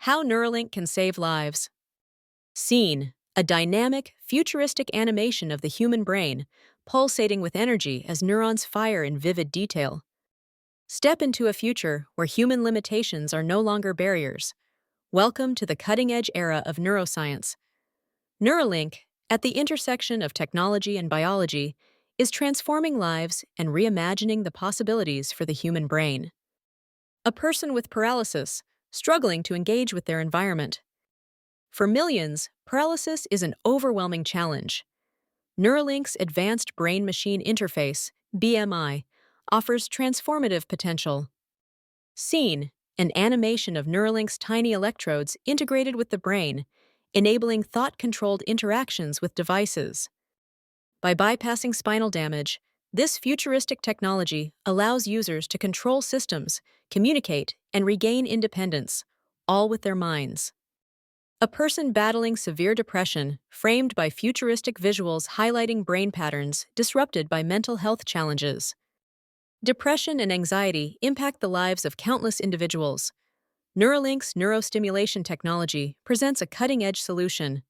How Neuralink can save lives. Scene: a dynamic, futuristic animation of the human brain, pulsating with energy as neurons fire in vivid detail. Step into a future where human limitations are no longer barriers. Welcome to the cutting-edge era of neuroscience. Neuralink, at the intersection of technology and biology, is transforming lives and reimagining the possibilities for the human brain. A person with paralysis, struggling to engage with their environment. For millions, paralysis is an overwhelming challenge. Neuralink's Advanced Brain-Machine Interface, BMI, offers transformative potential. Scene: an animation of Neuralink's tiny electrodes integrated with the brain, enabling thought-controlled interactions with devices. By bypassing spinal damage, this futuristic technology allows users to control systems, communicate, and regain independence, all with their minds. A person battling severe depression, framed by futuristic visuals highlighting brain patterns disrupted by mental health challenges. Depression and anxiety impact the lives of countless individuals. Neuralink's neurostimulation technology presents a cutting-edge solution.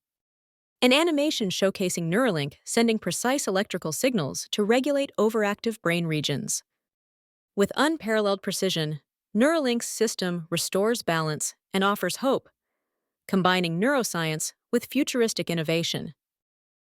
An animation showcasing Neuralink sending precise electrical signals to regulate overactive brain regions. With unparalleled precision, Neuralink's system restores balance and offers hope, combining neuroscience with futuristic innovation.